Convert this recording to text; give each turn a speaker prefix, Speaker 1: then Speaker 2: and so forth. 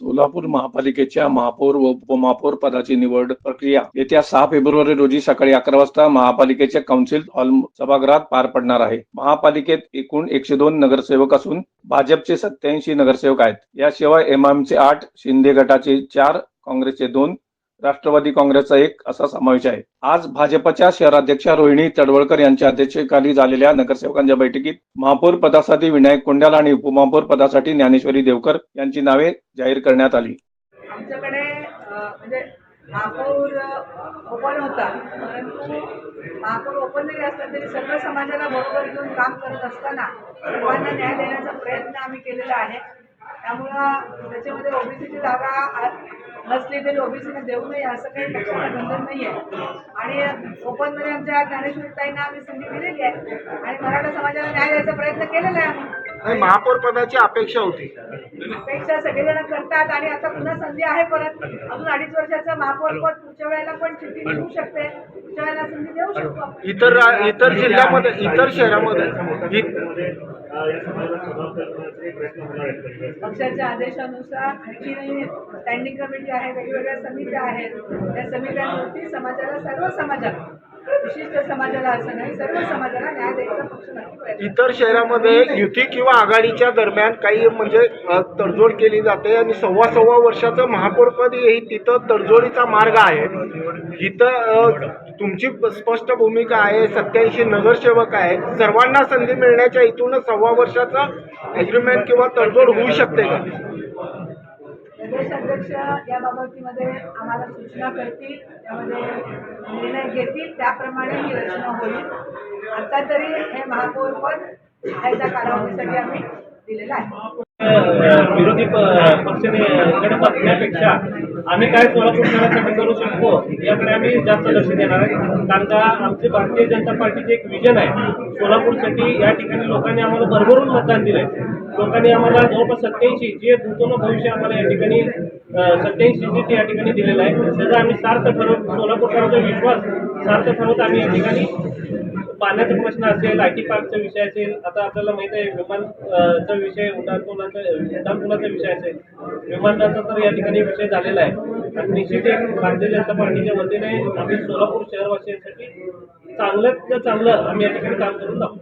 Speaker 1: सोलापूर महापालिकेच्या महापौर व उपमहापौर पदाची निवड प्रक्रिया येत्या 6 फेब्रुवारी रोजी सकाळी 11 वाजता महापालिकेच्या कौन्सिल हॉल सभागृहात पार पडणार आहे. महापालिकेत एकूण 102 नगरसेवक असून भाजपचे 87 नगरसेवक आहेत. याशिवाय एमआयएमचे 8, शिंदे गटाचे 4, काँग्रेसचे 2, राष्ट्रवादी काँग्रेसचा 1 असा समावेश आहे. आज भाजपच्या शहराध्यक्षा रोहिणी तडवळकर यांच्या अध्यक्षतेखाली झालेल्या नगरसेवकांच्या बैठकीत महापौर पदासाठी विनायक कोंडाल आणि उपमहापौर पदासाठी ज्ञानेश्वरी देवकर यांची नावे जाहीर करण्यात आली.
Speaker 2: आमच्याकडे म्हणजे महापौर ओपन होता, परंतु महापौर ओपन जरी असला तरी सर्व समाजाला बरोबर घेऊन काम करत असताना सर्वांना न्याय देण्याचा प्रयत्न आम्ही केलेला आहे. त्यामुळं त्याच्यामध्ये ओबीसीची जागा नसली तरी ओबीसीने देऊ नये असं काही पक्षाला बंधन नाही आहे. आणि ओपनमध्ये आमच्या ज्ञानेश्वरीताईंना आम्ही संधी दिलेली आहे आणि मराठा समाजाला न्याय द्यायचा प्रयत्न केलेला आहे आम्ही.
Speaker 3: महापौर पदाची अपेक्षा होती.
Speaker 2: अपेक्षा सगळेजण करतात आणि आता पुन्हा संधी आहे. परत अजून 2.5 वर्षाचं महापौर पद पुढच्या वेळेला पण चिठ्ठी मिळू शकते, पुढच्या वेळेला संधी देऊ शकतो.
Speaker 3: इतर जिल्ह्यामध्ये, इतर शहरामध्ये
Speaker 2: पक्षाच्या आदेशानुसार आणखी स्टँडिंग कमिटी आहे, वेगवेगळ्या समित्या आहेत. त्या समित्यांवरती समाजाला, सर्व समाजाला, विशिष्ट समाजाला असं नाही, सर्व समाजाला न्याय द्यायचा पक्ष नक्की.
Speaker 3: इतर शहरामध्ये युती किंवा आघाडीच्या दरम्यान काही म्हणजे तडजोड केली जाते आणि 1.25 वर्षाचं महापौरपद हे तिथं तडजोडीचा मार्ग आहे. इथं तुमची स्पष्ट भूमिका आहे. 87 नगरसेवक आहेत, सर्वांना संधी मिळण्याच्या इथूनच 1.25 वर्षाचा ॲग्रीमेंट किंवा तडजोड होऊ शकते का?
Speaker 2: प्रदेश अध्यक्ष या बाबतीमध्ये आम्हाला सूचना करतील, त्यामध्ये निर्णय घेतील, त्याप्रमाणे ही रचना होईल. आता तरी हे महापौर पद आहे त्या कालावधीसाठी आम्ही दिलेलं आहे.
Speaker 4: विरोधी पक्षाने कडे बघण्यापेक्षा आम्ही काय सोलापूर शहरासाठी करू शकतो याकडे आम्ही जास्त लक्ष देणार आहे. कारण का आमचे भारतीय जनता पार्टीचे एक विजन आहे सोलापूरसाठी. या ठिकाणी लोकांनी आम्हाला भरभरून मतदान दिलंय. लोकांनी आम्हाला जवळपास 87 जे भूतोन भविष्य आम्हाला या ठिकाणी 87 सीट या ठिकाणी दिलेलं आहे. त्याचा आम्ही सार्थ ठरवत, सोलापूरकरांचा विश्वास सार्थ ठरवत आम्ही या ठिकाणी पाण्याचा प्रश्न असेल, IT पार्कचा विषय असेल, आता आपल्याला माहिती आहे विमानचा विषय, उड्डाणपुलाचा विषय असेल, विमानाचा तर या ठिकाणी विषय झालेला आहे. आणि निश्चित एक भारतीय जनता पार्टीच्या वतीने आम्ही सोलापूर शहरवासियांसाठी चांगल्यात चांगलं आम्ही या ठिकाणी काम करून दाखवू.